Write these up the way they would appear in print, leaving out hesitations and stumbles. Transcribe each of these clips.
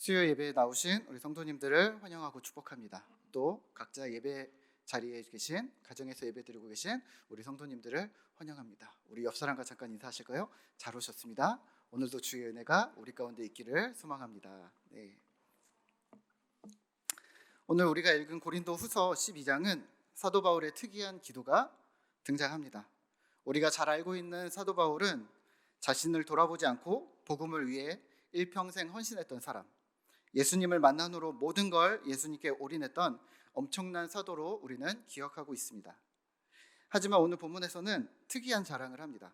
수요 예배에 나오신 우리 성도님들을 환영하고 축복합니다. 또 각자 예배 자리에 계신, 가정에서 예배드리고 계신 우리 성도님들을 환영합니다. 우리 옆 사람과 잠깐 인사하실까요? 잘 오셨습니다. 오늘도 주의 은혜가 우리 가운데 있기를 소망합니다. 네. 오늘 우리가 읽은 고린도후서 12장은 사도 바울의 특이한 기도가 등장합니다. 우리가 잘 알고 있는 사도 바울은 자신을 돌아보지 않고 복음을 위해 일평생 헌신했던 사람, 예수님을 만난 후로 모든 걸 예수님께 올인했던 엄청난 사도로 우리는 기억하고 있습니다. 하지만 오늘 본문에서는 특이한 자랑을 합니다.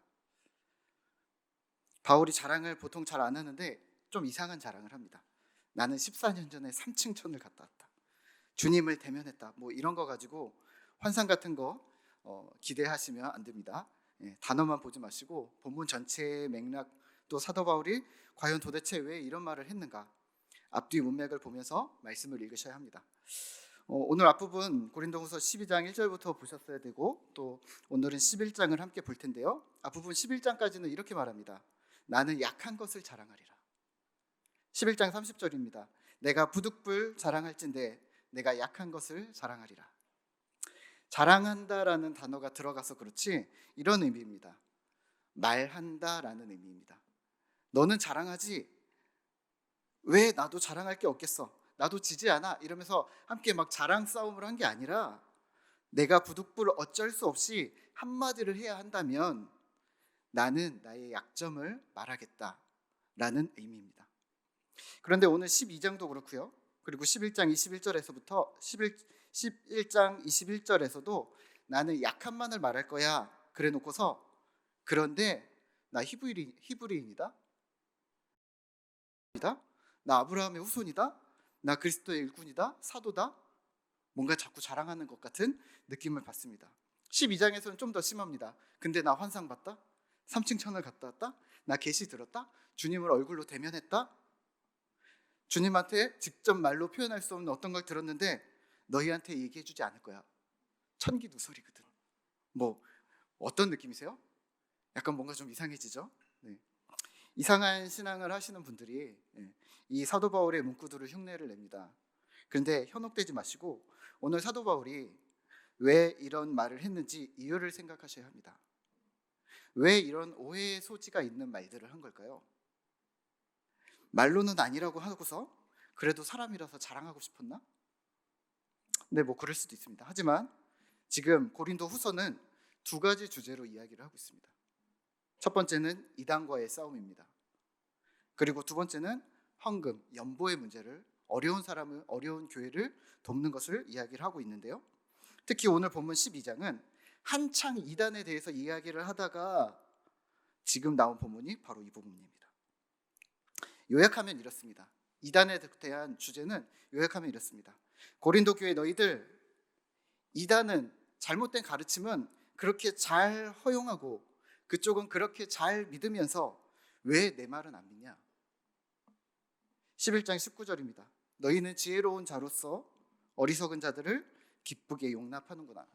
바울이 자랑을 보통 잘 안 하는데 좀 이상한 자랑을 합니다. 나는 14년 전에 삼층천을 갔다 왔다. 주님을 대면했다. 뭐 이런 거 가지고 환상 같은 거 기대하시면 안 됩니다. 단어만 보지 마시고 본문 전체의 맥락, 또 사도 바울이 과연 도대체 왜 이런 말을 했는가, 앞뒤 문맥을 보면서 말씀을 읽으셔야 합니다. 오늘 앞부분 고린도후서 12장 1절부터 보셨어야 되고, 또 오늘은 11장을 함께 볼 텐데요. 앞부분 11장까지는 이렇게 말합니다. 나는 약한 것을 자랑하리라. 11장 30절입니다. 내가 부득불 자랑할진대 내가 약한 것을 자랑하리라. 자랑한다라는 단어가 들어가서 그렇지 이런 의미입니다. 말한다라는 의미입니다. 너는 자랑하지, 왜 나도 자랑할 게 없겠어, 나도 지지 않아, 이러면서 함께 막 자랑 싸움을 한 게 아니라 내가 부득불 어쩔 수 없이 한마디를 해야 한다면 나는 나의 약점을 말하겠다라는 의미입니다. 그런데 오늘 12장도 그렇고요. 그리고 11장 21절에서부터 11장 21절에서도 나는 약함만을 말할 거야 그래 놓고서, 그런데 나 히브리인이다, 나 아브라함의 후손이다, 나 그리스도의 일꾼이다, 사도다, 뭔가 자꾸 자랑하는 것 같은 느낌을 받습니다. 12장에서는 좀 더 심합니다. 근데 나 환상 봤다, 삼층천을 갔다 왔다, 나 계시 들었다, 주님을 얼굴로 대면했다, 주님한테 직접 말로 표현할 수 없는 어떤 걸 들었는데 너희한테 얘기해주지 않을 거야. 천기누설이거든. 뭐 어떤 느낌이세요? 약간 뭔가 좀 이상해지죠? 네. 이상한 신앙을 하시는 분들이 이 사도 바울의 문구들을 흉내를 냅니다. 그런데 현혹되지 마시고 오늘 사도 바울이 왜 이런 말을 했는지 이유를 생각하셔야 합니다. 왜 이런 오해의 소지가 있는 말들을 한 걸까요? 말로는 아니라고 하고서 그래도 사람이라서 자랑하고 싶었나? 네, 뭐 그럴 수도 있습니다. 하지만 지금 고린도 후서는 두 가지 주제로 이야기를 하고 있습니다. 첫 번째는 이단과의 싸움입니다. 그리고 두 번째는 헌금, 연보의 문제를, 어려운 사람을, 어려운 교회를 돕는 것을 이야기를 하고 있는데요. 특히 오늘 본문 12장은 한창 이단에 대해서 이야기를 하다가 지금 나온 본문이 바로 이 부분입니다. 요약하면 이렇습니다. 이단에 대한 주제는 요약하면 이렇습니다. 고린도 교회 너희들, 이단은, 잘못된 가르침은 그렇게 잘 허용하고 그쪽은 그렇게 잘 믿으면서 왜 내 말은 안 믿냐? 11장 19절입니다. 너희는 지혜로운 자로서 어리석은 자들을 기쁘게 용납하는구나.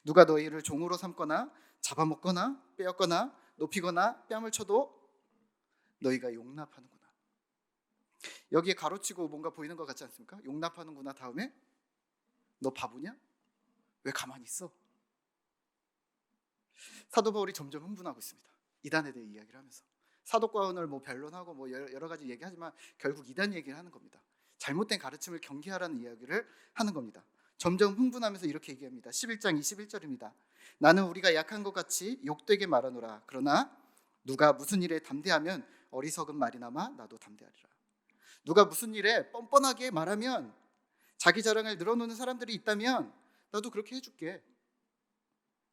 누가 너희를 종으로 삼거나 잡아먹거나 빼앗거나 높이거나 뺨을 쳐도 너희가 용납하는구나. 여기에 가로치고 뭔가 보이는 것 같지 않습니까? 용납하는구나 다음에 너 바보냐? 왜 가만히 있어? 사도 바울이 점점 흥분하고 있습니다. 이단에 대해 이야기를 하면서 사도과언을 뭐 변론하고 뭐 여러 가지 얘기하지만 결국 이단 얘기를 하는 겁니다. 잘못된 가르침을 경계하라는 이야기를 하는 겁니다. 점점 흥분하면서 이렇게 얘기합니다. 11장 21절입니다. 나는 우리가 약한 것 같이 욕되게 말하노라. 그러나 누가 무슨 일에 담대하면 어리석은 말이나마 나도 담대하리라. 누가 무슨 일에 뻔뻔하게 말하면, 자기 자랑을 늘어놓는 사람들이 있다면 나도 그렇게 해줄게.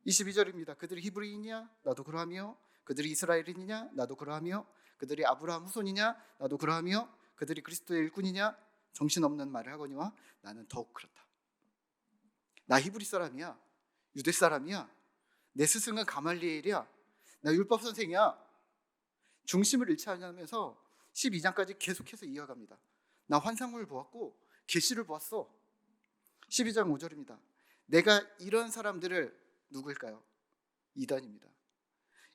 22절입니다. 그들이 히브리인이냐? 나도 그러하며. 그들이 이스라엘인이냐? 나도 그러하며. 그들이 아브라함 후손이냐? 나도 그러하며. 그들이 그리스도의 일꾼이냐? 정신없는 말을 하거니와 나는 더욱 그렇다. 나 히브리 사람이야. 유대 사람이야. 내 스승은 가말리엘이야. 나 율법 선생이야. 중심을 잃지 않으면서 12장까지 계속해서 이어갑니다. 나 환상을 보았고 계시를 보았어. 12장 5절입니다. 내가 이런 사람들을, 누구일까요? 이단입니다.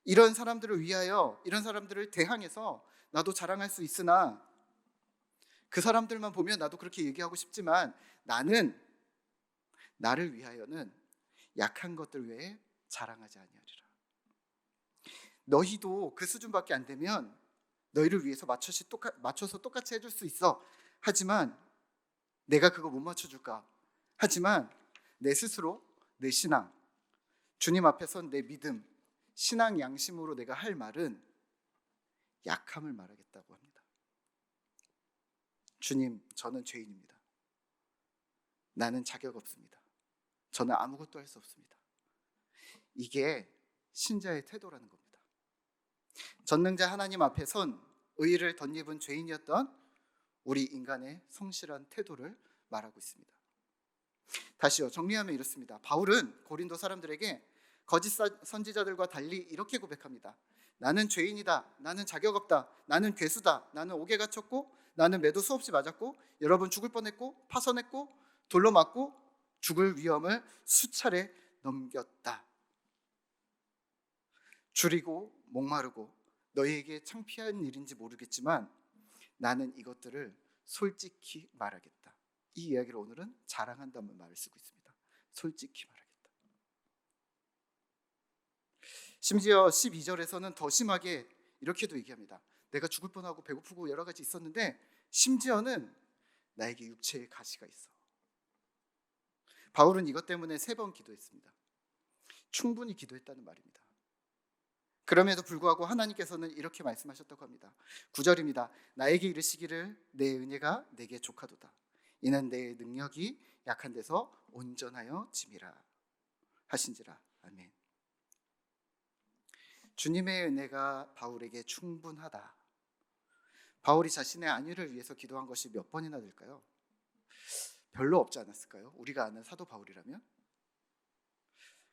이런 사람들을 위하여, 이런 사람들을 대항해서 나도 자랑할 수 있으나 그 사람들만 보면 나도 그렇게 얘기하고 싶지만 나는 나를 위하여는 약한 것들 외에 자랑하지 아니하리라. 너희도 그 수준밖에 안 되면 너희를 위해서 맞춰서 똑같이 해줄 수 있어. 하지만 내가 그거 못 맞춰줄까? 하지만 내 스스로, 내 신앙, 주님 앞에선 내 믿음, 신앙 양심으로 내가 할 말은 약함을 말하겠다고 합니다. 주님, 저는 죄인입니다. 나는 자격 없습니다. 저는 아무것도 할 수 없습니다. 이게 신자의 태도라는 겁니다. 전능자 하나님 앞에 선 의의를 덧입은 죄인이었던 우리 인간의 성실한 태도를 말하고 있습니다. 다시요, 정리하면 이렇습니다. 바울은 고린도 사람들에게 거짓 선지자들과 달리 이렇게 고백합니다. 나는 죄인이다. 나는 자격 없다. 나는 괴수다. 나는 옥에 갇혔고 나는 매도 수없이 맞았고 여러 번 죽을 뻔했고 파선했고 돌로 맞고 죽을 위험을 수차례 넘겼다. 줄이고 목마르고 너희에게 창피한 일인지 모르겠지만 나는 이것들을 솔직히 말하겠다. 이 이야기를 오늘은 자랑한다는 말을 쓰고 있습니다. 솔직히 말하겠다. 심지어 12절에서는 더 심하게 이렇게도 얘기합니다. 내가 죽을 뻔하고 배고프고 여러 가지 있었는데 심지어는 나에게 육체의 가시가 있어. 바울은 이것 때문에 3번 기도했습니다. 충분히 기도했다는 말입니다. 그럼에도 불구하고 하나님께서는 이렇게 말씀하셨다고 합니다. 9절입니다. 나에게 이르시기를 내 은혜가 내게 족하도다. 이는 내 능력이 약한 데서 온전하여 짐이라 하신지라. 아멘. 주님의 은혜가 바울에게 충분하다. 바울이 자신의 안위를 위해서 기도한 것이 몇 번이나 될까요? 별로 없지 않았을까요? 우리가 아는 사도 바울이라면?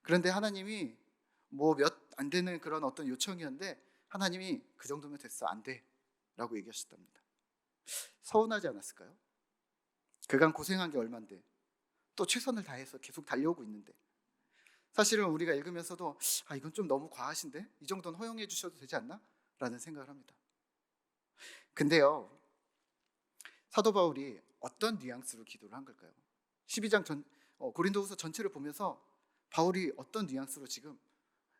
그런데 하나님이 뭐 몇 안 되는 그런 어떤 요청이었는데 하나님이 그 정도면 됐어, 안 돼 라고 얘기하셨답니다. 서운하지 않았을까요? 그간 고생한 게 얼만데 또 최선을 다해서 계속 달려오고 있는데 사실은 우리가 읽으면서도 이건 좀 너무 과하신데 이 정도는 허용해 주셔도 되지 않나? 라는 생각을 합니다. 근데요, 사도 바울이 어떤 뉘앙스로 기도를 한 걸까요? 12장 고린도후서 전체를 보면서 바울이 어떤 뉘앙스로 지금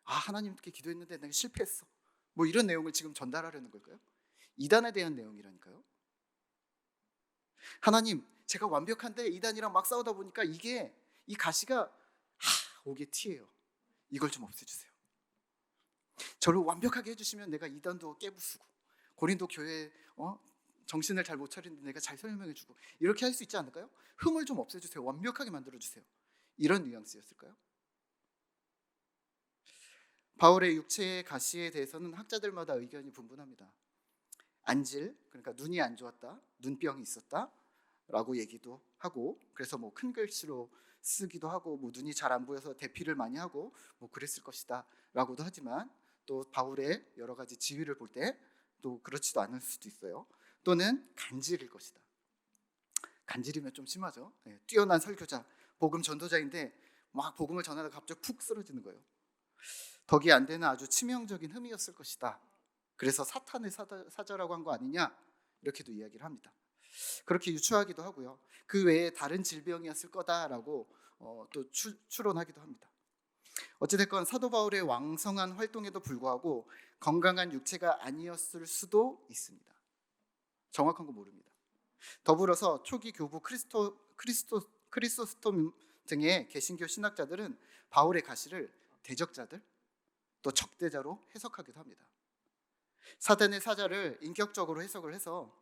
하나님께 기도했는데 내가 실패했어, 뭐 이런 내용을 지금 전달하려는 걸까요? 이단에 대한 내용이라니까요. 하나님, 제가 완벽한데 이단이랑 막 싸우다 보니까 이 가시가 옥의 티예요. 이걸 좀 없애주세요. 저를 완벽하게 해주시면 내가 이단도 깨부수고 고린도 교회 정신을 잘 못 차리는데 내가 잘 설명해주고 이렇게 할 수 있지 않을까요? 흠을 좀 없애주세요. 완벽하게 만들어주세요. 이런 뉘앙스였을까요? 바울의 육체의 가시에 대해서는 학자들마다 의견이 분분합니다. 안질, 그러니까 눈이 안 좋았다, 눈병이 있었다 라고 얘기도 하고, 그래서 뭐 큰 글씨로 쓰기도 하고, 뭐 눈이 잘 안 보여서 대피를 많이 하고 뭐 그랬을 것이다 라고도 하지만, 또 바울의 여러 가지 지위를 볼 때 또 그렇지도 않을 수도 있어요. 또는 간질일 것이다. 간질이면 좀 심하죠. 뛰어난 설교자, 복음 전도자인데 막 복음을 전하다가 갑자기 푹 쓰러지는 거예요. 덕이 안 되는 아주 치명적인 흠이었을 것이다. 그래서 사탄의 사자라고 한 거 아니냐, 이렇게도 이야기를 합니다. 그렇게 유추하기도 하고요. 그 외에 다른 질병이었을 거다라고 또 추론하기도 합니다. 어찌됐건 사도 바울의 왕성한 활동에도 불구하고 건강한 육체가 아니었을 수도 있습니다. 정확한 건 모릅니다. 더불어서 초기 교부 크리소스톰 등의 개신교 신학자들은 바울의 가시를 대적자들, 또 적대자로 해석하기도 합니다. 사단의 사자를 인격적으로 해석을 해서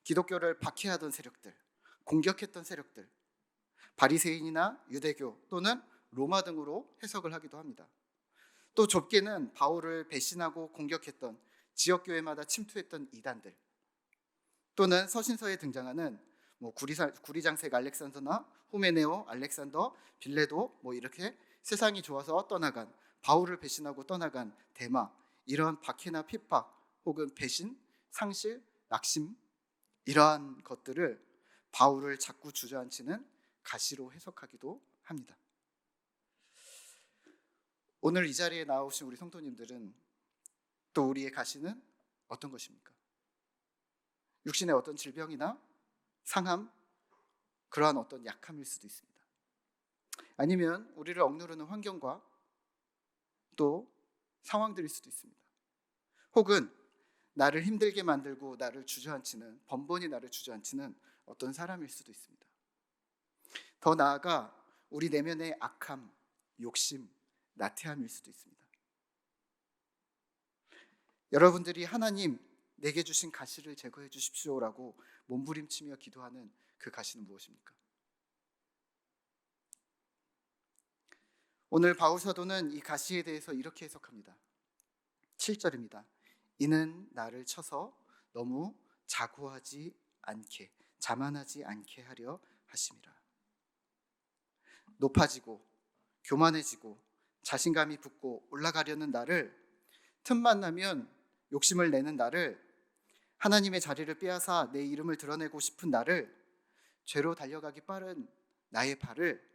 기독교를 박해하던 세력들, 공격했던 세력들, 바리새인이나 유대교 또는 로마 등으로 해석을 하기도 합니다. 또 좁게는 바울을 배신하고 공격했던 지역교회마다 침투했던 이단들, 또는 서신서에 등장하는 구리장색 알렉산더나 후메네오, 알렉산더, 빌레도, 이렇게 세상이 좋아서 떠나간, 바울을 배신하고 떠나간 데마, 이런 박해나 핍박 혹은 배신, 상실, 낙심, 이러한 것들을 바울을 자꾸 주저앉히는 가시로 해석하기도 합니다. 오늘 이 자리에 나오신 우리 성도님들은 또 우리의 가시는 어떤 것입니까? 육신의 어떤 질병이나 상함, 그러한 어떤 약함일 수도 있습니다. 아니면 우리를 억누르는 환경과 또 상황들일 수도 있습니다. 혹은 나를 힘들게 만들고 나를 주저앉히는, 번번이 나를 주저앉히는 어떤 사람일 수도 있습니다. 더 나아가 우리 내면의 악함, 욕심, 나태함일 수도 있습니다. 여러분들이 하나님 내게 주신 가시를 제거해 주십시오라고 몸부림치며 기도하는 그 가시는 무엇입니까? 오늘 바울 사도는 이 가시에 대해서 이렇게 해석합니다. 7절입니다. 이는 나를 쳐서 너무 자고하지 않게, 자만하지 않게 하려 하심이라. 높아지고 교만해지고 자신감이 붙고 올라가려는 나를, 틈만 나면 욕심을 내는 나를, 하나님의 자리를 빼앗아 내 이름을 드러내고 싶은 나를, 죄로 달려가기 빠른 나의 발을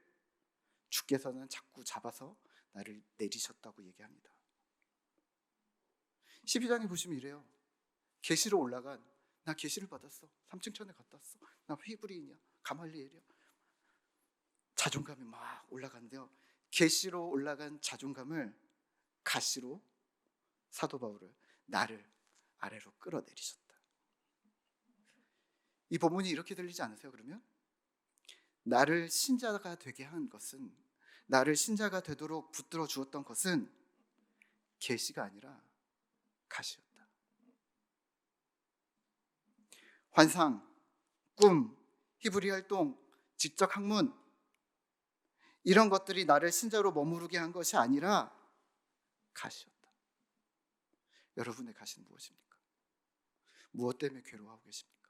주께서는 자꾸 잡아서 나를 내리셨다고 얘기합니다. 12장에 보시면 이래요. 계시로 올라간, 나 계시를 받았어, 3층 천에 갔다 왔어, 나 히브리인이야, 가말리엘이야, 자존감이 막 올라가는데요, 계시로 올라간 자존감을 가시로 사도 바울을, 나를 아래로 끌어내리셨다. 이 본문이 이렇게 들리지 않으세요? 그러면 나를 신자가 되게 한 것은, 나를 신자가 되도록 붙들어 주었던 것은 계시가 아니라 가시였다. 환상, 꿈, 히브리 활동, 지적 학문, 이런 것들이 나를 신자로 머무르게 한 것이 아니라 가시였다. 여러분의 가시는 무엇입니까? 무엇 때문에 괴로워하고 계십니까?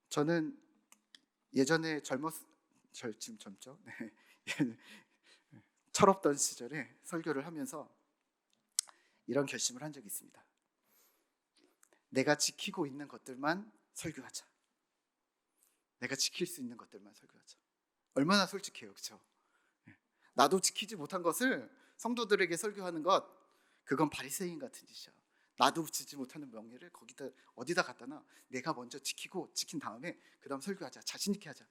저는 예전에 지금 젊죠? 네. 철없던 시절에 설교를 하면서 이런 결심을 한 적이 있습니다. 내가 지키고 있는 것들만 설교하자. 내가 지킬 수 있는 것들만 설교하자. 얼마나 솔직해요, 그렇죠? 나도 지키지 못한 것을 성도들에게 설교하는 것, 그건 바리새인 같은 짓이야. 나도 지키지 못하는 명예를 거기다 어디다 갖다 놔. 내가 먼저 지키고 지킨 다음에 그 다음 설교하자. 자신 있게 하자.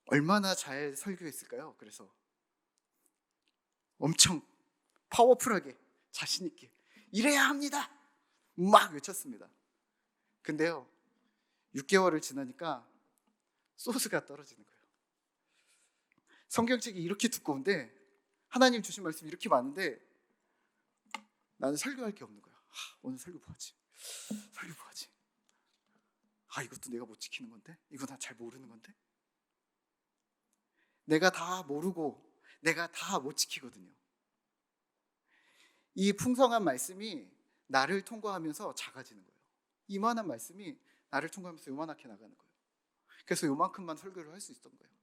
얼마나 잘 설교했을까요? 그래서 엄청 파워풀하게 자신 있게 이래야 합니다 막 외쳤습니다. 근데요, 6개월을 지나니까 소스가 떨어지는 거예요. 성경책이 이렇게 두꺼운데, 하나님 주신 말씀이 이렇게 많은데 나는 설교할 게 없는 거야. 오늘 설교 뭐하지? 설교 뭐하지? 이것도 내가 못 지키는 건데? 이거 나 잘 모르는 건데? 내가 다 모르고 내가 다 못 지키거든요. 이 풍성한 말씀이 나를 통과하면서 작아지는 거예요. 이만한 말씀이 나를 통과하면서 요만하게 나가는 거예요. 그래서 요만큼만 설교를 할 수 있었던 거예요.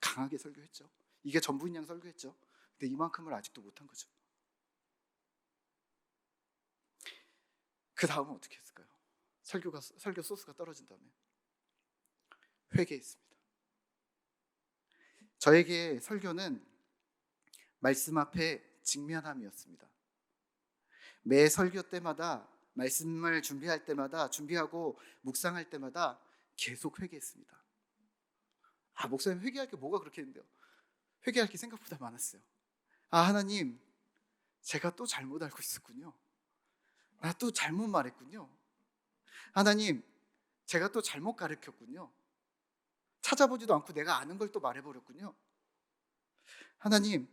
강하게 설교했죠. 이게 전부인 양 설교했죠. 근데 이만큼을 아직도 못한 거죠. 그 다음은 어떻게 했을까요? 설교 소스가 떨어진 다음에 회개했습니다. 저에게 설교는 말씀 앞에 직면함이었습니다. 매 설교 때마다, 말씀을 준비할 때마다, 준비하고 묵상할 때마다 계속 회개했습니다. 목사님 회개할 게 뭐가 그렇게 있는데요? 회개할 게 생각보다 많았어요. 하나님, 제가 또 잘못 알고 있었군요. 나 또 잘못 말했군요. 하나님, 제가 또 잘못 가르쳤군요. 찾아보지도 않고 내가 아는 걸 또 말해버렸군요. 하나님,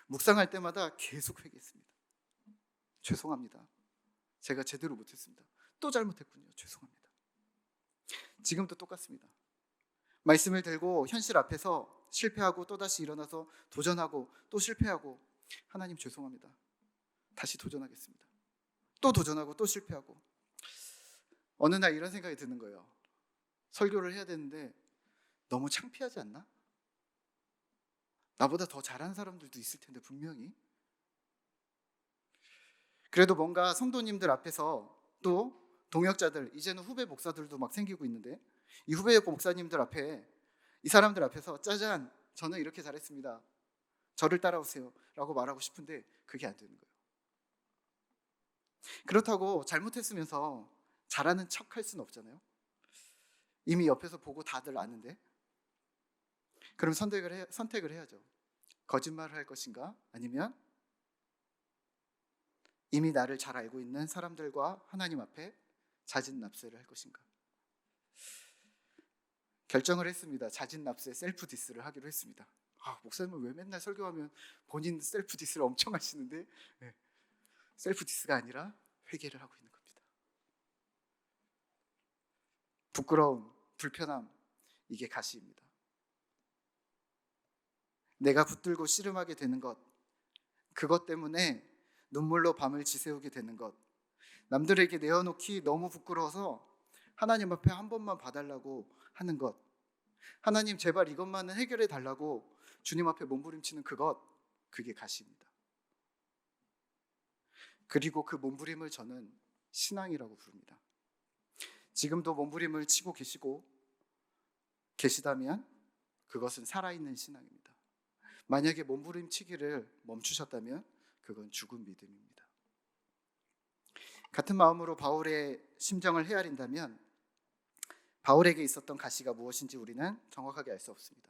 묵상할 때마다 계속 회개했습니다. 죄송합니다. 제가 제대로 못했습니다. 또 잘못했군요. 죄송합니다. 지금도 똑같습니다. 말씀을 들고 현실 앞에서 실패하고 또다시 일어나서 도전하고 또 실패하고, 하나님 죄송합니다. 다시 도전하겠습니다. 또 도전하고 또 실패하고. 어느 날 이런 생각이 드는 거예요. 설교를 해야 되는데 너무 창피하지 않나? 나보다 더 잘하는 사람들도 있을 텐데 분명히. 그래도 뭔가 성도님들 앞에서, 또 동역자들, 이제는 후배 목사들도 막 생기고 있는데, 이 후배 목사님들 앞에, 이 사람들 앞에서 짜잔, 저는 이렇게 잘했습니다, 저를 따라오세요 라고 말하고 싶은데 그게 안 되는 거예요. 그렇다고 잘못했으면서 잘하는 척 할 수는 없잖아요. 이미 옆에서 보고 다들 아는데. 그럼 선택을 해야죠. 거짓말을 할 것인가? 아니면 이미 나를 잘 알고 있는 사람들과 하나님 앞에 자진납세를 할 것인가? 결정을 했습니다. 자진납세 셀프 디스를 하기로 했습니다. 목사님은 왜 맨날 설교하면 본인 셀프 디스를 엄청 하시는데, 네. 셀프 디스가 아니라 회개를 하고 있는 겁니다. 부끄러움, 불편함, 이게 가시입니다. 내가 붙들고 씨름하게 되는 것, 그것 때문에 눈물로 밤을 지새우게 되는 것, 남들에게 내어놓기 너무 부끄러워서 하나님 앞에 한 번만 봐달라고 하는 것, 하나님 제발 이것만은 해결해 달라고 주님 앞에 몸부림치는 그것, 그게 가시입니다. 그리고 그 몸부림을 저는 신앙이라고 부릅니다. 지금도 몸부림을 치고 계시다면 그것은 살아있는 신앙입니다. 만약에 몸부림치기를 멈추셨다면 그건 죽은 믿음입니다. 같은 마음으로 바울의 심정을 헤아린다면 바울에게 있었던 가시가 무엇인지 우리는 정확하게 알 수 없습니다.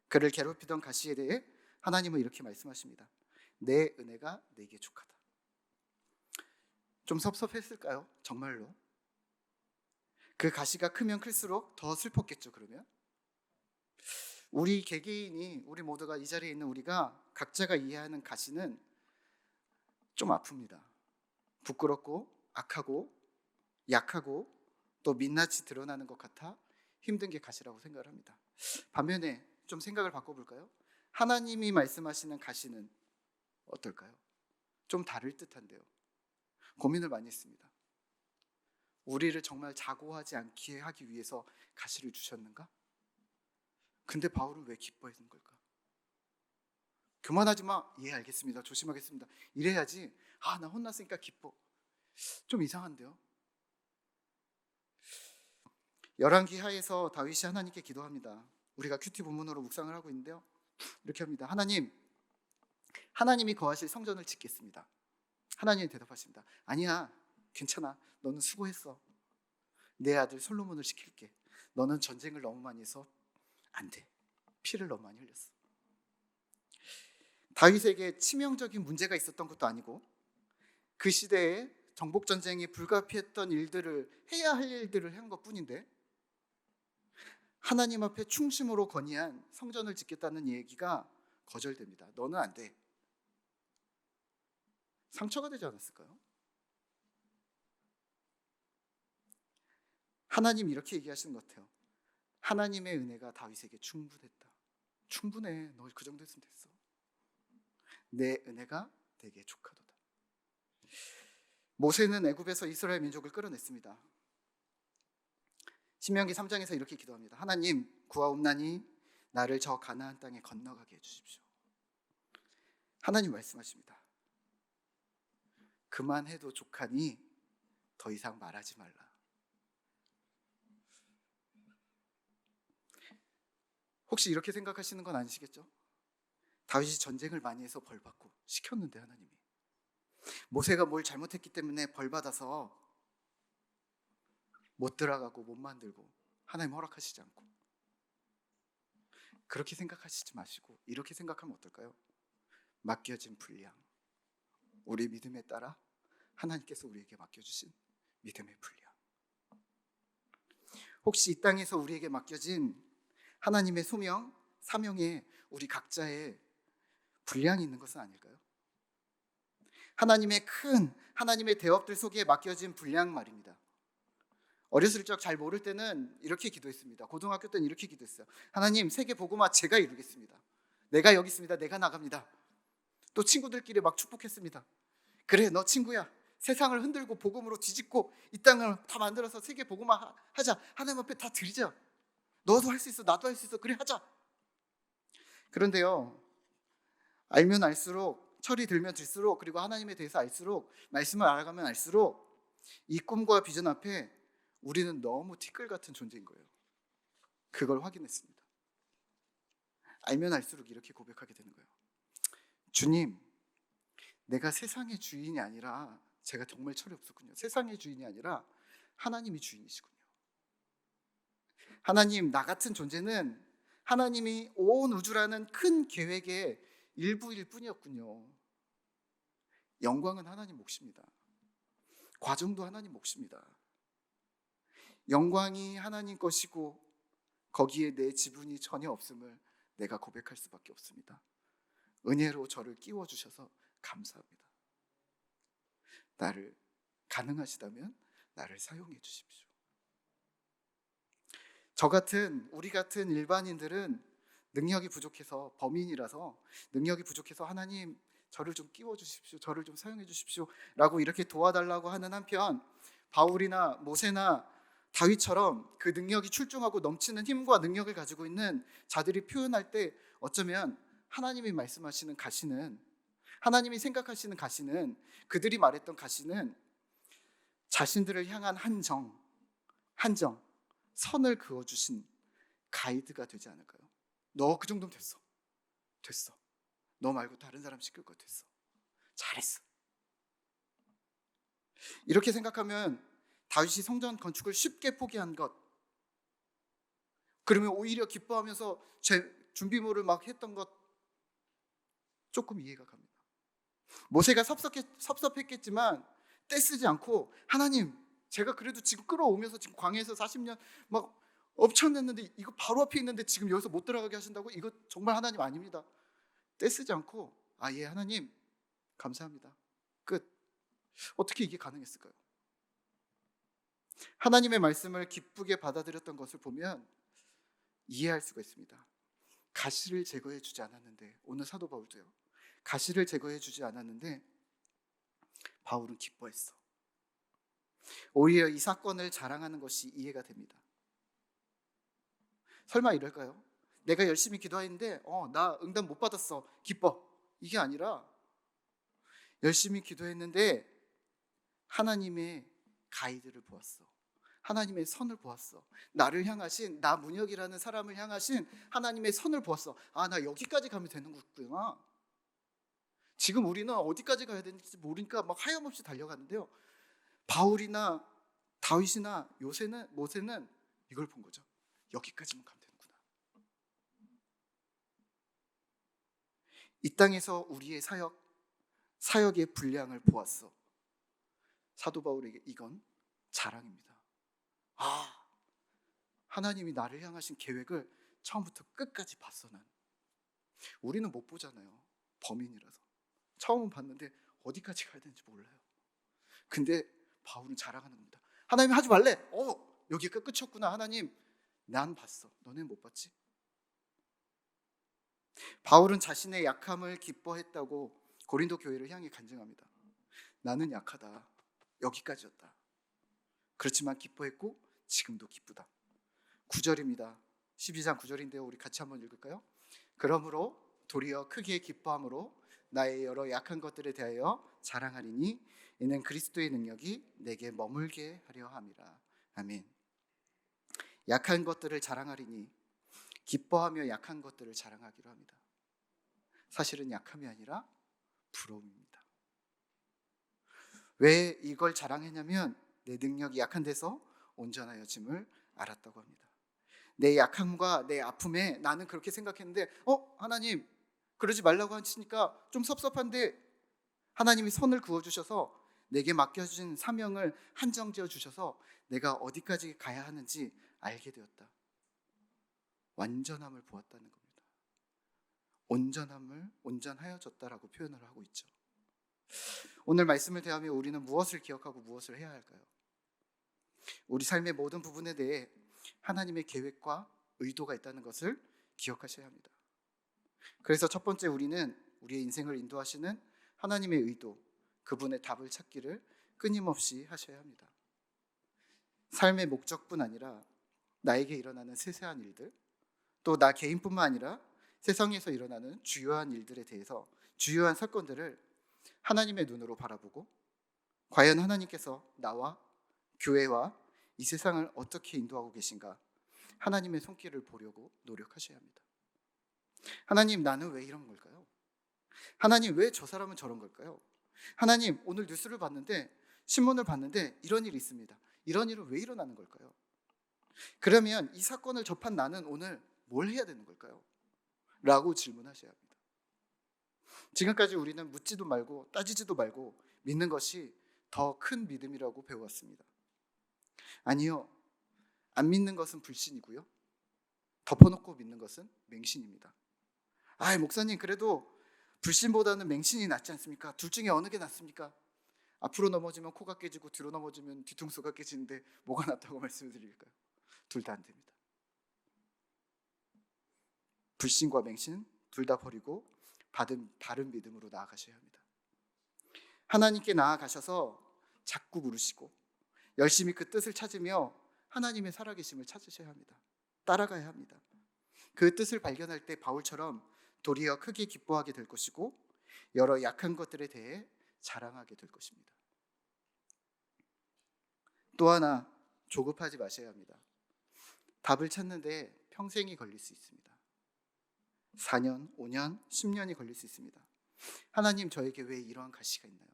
그를 괴롭히던 가시에 대해 하나님은 이렇게 말씀하십니다. 내 은혜가 내게 족하다. 좀 섭섭했을까요? 정말로? 그 가시가 크면 클수록 더 슬펐겠죠. 그러면 우리 개개인이, 우리 모두가, 이 자리에 있는 우리가 각자가 이해하는 가시는 좀 아픕니다. 부끄럽고 악하고 약하고 또 민낯이 드러나는 것 같아 힘든 게 가시라고 생각을 합니다. 반면에 좀 생각을 바꿔볼까요? 하나님이 말씀하시는 가시는 어떨까요? 좀 다를 듯한데요. 고민을 많이 했습니다. 우리를 정말 자고하지 않게 하기 위해서 가시를 주셨는가? 근데 바울은 왜 기뻐했는 걸까? 그만하지 마. 예, 알겠습니다. 조심하겠습니다. 이래야지. 나 혼났으니까 기뻐. 좀 이상한데요. 열왕기 하에서 다윗이 하나님께 기도합니다. 우리가 큐티 본문으로 묵상을 하고 있는데요. 이렇게 합니다. 하나님이 거하실 성전을 짓겠습니다. 하나님이 대답하십니다. 아니야, 괜찮아. 너는 수고했어. 내 아들 솔로몬을 시킬게. 너는 전쟁을 너무 많이 해서 안 돼. 피를 너무 많이 흘렸어. 다윗에게 치명적인 문제가 있었던 것도 아니고 그 시대에 정복 전쟁이 불가피했던 일들을, 해야 할 일들을 한 것뿐인데 하나님 앞에 충심으로 건의한 성전을 짓겠다는 얘기가 거절됩니다. 너는 안 돼. 상처가 되지 않았을까요? 하나님 이렇게 얘기하시는 것 같아요. 하나님의 은혜가 다윗에게 충분했다. 충분해. 너 그 정도 했으면 됐어. 내 은혜가 내게 족하도다. 모세는 애굽에서 이스라엘 민족을 끌어냈습니다. 신명기 3장에서 이렇게 기도합니다. 하나님, 구하옵나니 나를 저 가나안 땅에 건너가게 해주십시오. 하나님 말씀하십니다. 그만해도 족하니 더 이상 말하지 말라. 혹시 이렇게 생각하시는 건 아니시겠죠? 다윗이 전쟁을 많이 해서 벌받고 시켰는데 하나님이 모세가 뭘 잘못했기 때문에 벌받아서 못 들어가고 못 만들고 하나님 허락하시지 않고, 그렇게 생각하시지 마시고 이렇게 생각하면 어떨까요? 맡겨진 분량, 우리 믿음에 따라 하나님께서 우리에게 맡겨주신 믿음의 분량, 혹시 이 땅에서 우리에게 맡겨진 하나님의 소명, 사명에 우리 각자의 분량이 있는 것은 아닐까요? 하나님의 대업들 속에 맡겨진 분량 말입니다. 어렸을 적 잘 모를 때는 이렇게 기도했습니다. 고등학교 때는 이렇게 기도했어요. 하나님, 세계 복음화 제가 이루겠습니다. 내가 여기 있습니다. 내가 나갑니다. 또 친구들끼리 막 축복했습니다. 그래, 너 친구야. 세상을 흔들고 복음으로 뒤집고 이 땅을 다 만들어서 세계 복음화 하자. 하나님 앞에 다 드리자. 너도 할 수 있어. 나도 할 수 있어. 그래, 하자. 그런데요, 알면 알수록, 철이 들면 들수록, 그리고 하나님에 대해서 알수록, 말씀을 알아가면 알수록 이 꿈과 비전 앞에 우리는 너무 티끌 같은 존재인 거예요. 그걸 확인했습니다. 알면 알수록 이렇게 고백하게 되는 거예요. 주님, 내가 세상의 주인이 아니라, 제가 정말 철이 없었군요. 세상의 주인이 아니라 하나님이 주인이시군요. 하나님, 나 같은 존재는 하나님이 온 우주라는 큰 계획의 일부일 뿐이었군요. 영광은 하나님 몫입니다. 과정도 하나님 몫입니다. 영광이 하나님 것이고 거기에 내 지분이 전혀 없음을 내가 고백할 수밖에 없습니다. 은혜로 저를 끼워주셔서 감사합니다. 나를, 가능하시다면 나를 사용해 주십시오. 우리 같은 일반인들은 능력이 부족해서, 범인이라서 능력이 부족해서 하나님 저를 좀 끼워주십시오, 저를 좀 사용해 주십시오 라고 이렇게 도와달라고 하는 한편, 바울이나 모세나 다윗처럼 그 능력이 출중하고 넘치는 힘과 능력을 가지고 있는 자들이 표현할 때 어쩌면 하나님이 말씀하시는 가시는, 하나님이 생각하시는 가시는, 그들이 말했던 가시는 자신들을 향한 한정, 선을 그어주신 가이드가 되지 않을까요? 너 그 정도면 됐어. 너 말고 다른 사람 시킬 거 됐어. 잘했어. 이렇게 생각하면 다윗이 성전 건축을 쉽게 포기한 것, 그러면 오히려 기뻐하면서 준비물을 막 했던 것, 조금 이해가 갑니다. 모세가 섭섭했겠지만 떼쓰지 않고, 하나님, 제가 그래도 지금 끌어오면서 지금 광야에서 40년 막 엎쳐냈는데 이거 바로 앞에 있는데 지금 여기서 못 들어가게 하신다고? 이거 정말 하나님 아닙니다. 떼쓰지 않고, 예, 하나님 감사합니다, 끝. 어떻게 이게 가능했을까요? 하나님의 말씀을 기쁘게 받아들였던 것을 보면 이해할 수가 있습니다. 가시를 제거해 주지 않았는데, 오늘 사도 바울도요, 가시를 제거해 주지 않았는데 바울은 기뻐했어. 오히려 이 사건을 자랑하는 것이 이해가 됩니다. 설마 이럴까요? 내가 열심히 기도했는데 나 응답 못 받았어, 기뻐. 이게 아니라, 열심히 기도했는데 하나님의 가이드를 보았어. 하나님의 선을 보았어. 나를 향하신, 나 문혁이라는 사람을 향하신 하나님의 선을 보았어. 나 여기까지 가면 되는 거구나. 지금 우리는 어디까지 가야 되는지 모르니까 막 하염없이 달려가는데요, 바울이나 다윗이나 모세는 이걸 본 거죠. 여기까지만 가면 되는구나. 이 땅에서 우리의 사역의 분량을 보았어. 사도 바울에게 이건 자랑입니다. 하나님이 나를 향하신 계획을 처음부터 끝까지 봤어. 난. 우리는 못 보잖아요, 범인이라서. 처음은 봤는데 어디까지 가야 되는지 몰라요. 근데 바울은 자랑하는 겁니다. 하나님, 하지 말래. 여기가 끝이었구나. 하나님, 난 봤어. 너네는 못 봤지? 바울은 자신의 약함을 기뻐했다고 고린도 교회를 향해 간증합니다. 나는 약하다. 여기까지였다. 그렇지만 기뻐했고 지금도 기쁘다. 9절입니다. 12장 9절인데요. 우리 같이 한번 읽을까요? 그러므로 도리어 크게 기뻐함으로 나의 여러 약한 것들에 대하여 자랑하리니 이는 그리스도의 능력이 내게 머물게 하려 함이라. 아멘. 약한 것들을 자랑하리니, 기뻐하며 약한 것들을 자랑하기로 합니다. 사실은 약함이 아니라 부러움입니다. 왜 이걸 자랑했냐면 내 능력이 약한 데서 온전하여짐을 알았다고 합니다. 내 약함과 내 아픔에 나는 그렇게 생각했는데 하나님 그러지 말라고 하시니까 좀 섭섭한데, 하나님이 선을 그어주셔서 내게 맡겨진 사명을 한정지어 주셔서 내가 어디까지 가야 하는지 알게 되었다. 완전함을 보았다는 겁니다. 온전하여졌다라고 표현을 하고 있죠. 오늘 말씀을 대하며 우리는 무엇을 기억하고 무엇을 해야 할까요? 우리 삶의 모든 부분에 대해 하나님의 계획과 의도가 있다는 것을 기억하셔야 합니다. 그래서 첫 번째, 우리는 우리의 인생을 인도하시는 하나님의 의도, 그분의 답을 찾기를 끊임없이 하셔야 합니다. 삶의 목적뿐 아니라 나에게 일어나는 세세한 일들, 또 나 개인뿐만 아니라 세상에서 일어나는 주요한 일들에 대해서, 주요한 사건들을 하나님의 눈으로 바라보고, 과연 하나님께서 나와 교회와 이 세상을 어떻게 인도하고 계신가, 하나님의 손길을 보려고 노력하셔야 합니다. 하나님, 나는 왜 이런 걸까요? 하나님, 왜 저 사람은 저런 걸까요? 하나님, 오늘 뉴스를 봤는데, 신문을 봤는데 이런 일이 있습니다. 이런 일은 왜 일어나는 걸까요? 그러면 이 사건을 접한 나는 오늘 뭘 해야 되는 걸까요? 라고 질문하셔야 합니다. 지금까지 우리는 묻지도 말고 따지지도 말고 믿는 것이 더 큰 믿음이라고 배웠습니다. 아니요, 안 믿는 것은 불신이고요, 덮어놓고 믿는 것은 맹신입니다. 목사님, 그래도 불신보다는 맹신이 낫지 않습니까? 둘 중에 어느 게 낫습니까? 앞으로 넘어지면 코가 깨지고 뒤로 넘어지면 뒤통수가 깨지는데 뭐가 낫다고 말씀을 드릴까요? 둘 다 안 됩니다. 불신과 맹신 둘 다 버리고 받은 다른 믿음으로 나아가셔야 합니다. 하나님께 나아가셔서 자꾸 물으시고 열심히 그 뜻을 찾으며 하나님의 살아계심을 찾으셔야 합니다. 따라가야 합니다. 그 뜻을 발견할 때 바울처럼 도리어 크게 기뻐하게 될 것이고 여러 약한 것들에 대해 자랑하게 될 것입니다. 또 하나, 조급하지 마셔야 합니다. 답을 찾는데 평생이 걸릴 수 있습니다. 4년, 5년, 10년이 걸릴 수 있습니다. 하나님, 저에게 왜 이러한 가시가 있나요?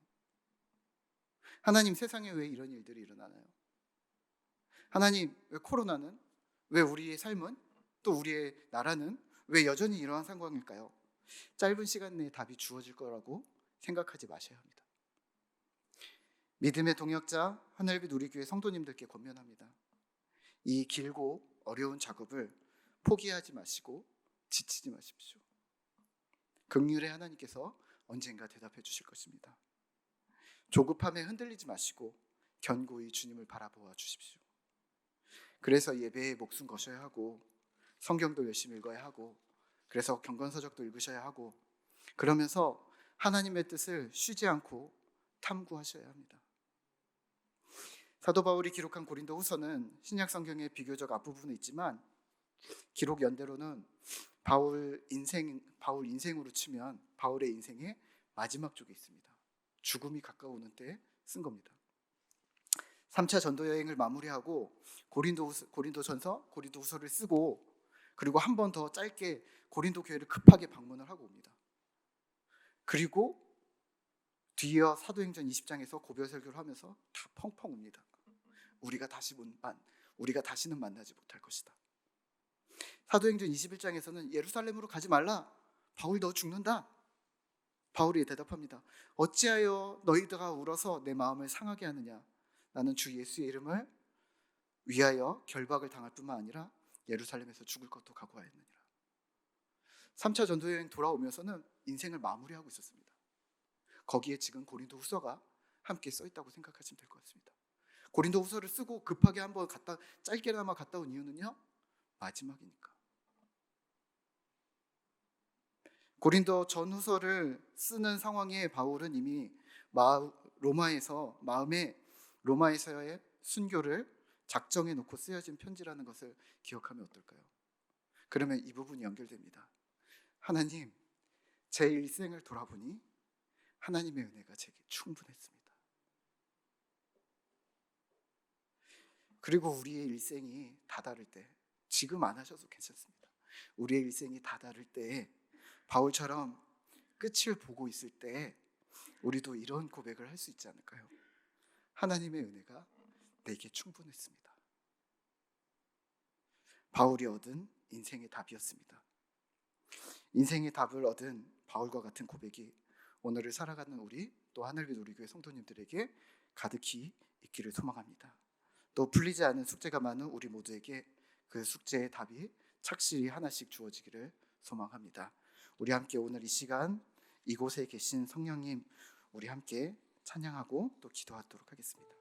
하나님, 세상에 왜 이런 일들이 일어나나요? 하나님, 왜 코로나는, 왜 우리의 삶은, 또 우리의 나라는 왜 여전히 이러한 상황일까요? 짧은 시간 내에 답이 주어질 거라고 생각하지 마셔야 합니다. 믿음의 동역자 하늘빛 우리교회 성도님들께 권면합니다. 이 길고 어려운 작업을 포기하지 마시고 지치지 마십시오. 긍휼의 하나님께서 언젠가 대답해 주실 것입니다. 조급함에 흔들리지 마시고 견고히 주님을 바라보아 주십시오. 그래서 예배에 목숨 거셔야 하고 성경도 열심히 읽어야 하고 그래서 경건서적도 읽으셔야 하고 그러면서 하나님의 뜻을 쉬지 않고 탐구하셔야 합니다. 사도 바울이 기록한 고린도 후서는 신약 성경의 비교적 앞부분에 있지만 기록 연대로는 바울 인생으로 치면 바울의 인생의 마지막 쪽에 있습니다. 죽음이 가까우는 때에 쓴 겁니다. 3차 전도 여행을 마무리하고 고린도전서, 고린도후서를 쓰고 그리고 한 번 더 짧게 고린도 교회를 급하게 방문을 하고 옵니다. 그리고 뒤이어 사도행전 20장에서 고별 설교를 하면서 다 펑펑 웁니다. 우리가 다시는 만나지 못할 것이다. 사도행전 21장에서는 예루살렘으로 가지 말라. 바울 너 죽는다. 바울이 대답합니다. 어찌하여 너희가 울어서 내 마음을 상하게 하느냐. 나는 주 예수의 이름을 위하여 결박을 당할 뿐만 아니라 예루살렘에서 죽을 것도 각오하였느니라. 3차 전도여행 돌아오면서는 인생을 마무리하고 있었습니다. 거기에 지금 고린도 후서가 함께 써있다고 생각하시면 될 것 같습니다. 고린도 후서를 쓰고 급하게 한번 짧게나마 갔다 온 이유는요, 마지막이니까. 고린도 전후서를 쓰는 상황에 바울은 이미 로마에서의 순교를 작정해 놓고 쓰여진 편지라는 것을 기억하면 어떨까요? 그러면 이 부분이 연결됩니다. 하나님, 제 일생을 돌아보니 하나님의 은혜가 제게 충분했습니다. 그리고 우리의 일생이 다다를 때, 지금 안 하셔도 괜찮습니다. 우리의 일생이 다다를 때에 바울처럼 끝을 보고 있을 때 우리도 이런 고백을 할 수 있지 않을까요? 하나님의 은혜가 내게 충분했습니다. 바울이 얻은 인생의 답이었습니다. 인생의 답을 얻은 바울과 같은 고백이 오늘을 살아가는 우리 또 하늘빛 우리 교회 성도님들에게 가득히 있기를 소망합니다. 또 풀리지 않은 숙제가 많은 우리 모두에게 그 숙제의 답이 착실히 하나씩 주어지기를 소망합니다. 우리 함께 오늘 이 시간 이곳에 계신 성령님, 우리 함께 찬양하고 또 기도하도록 하겠습니다.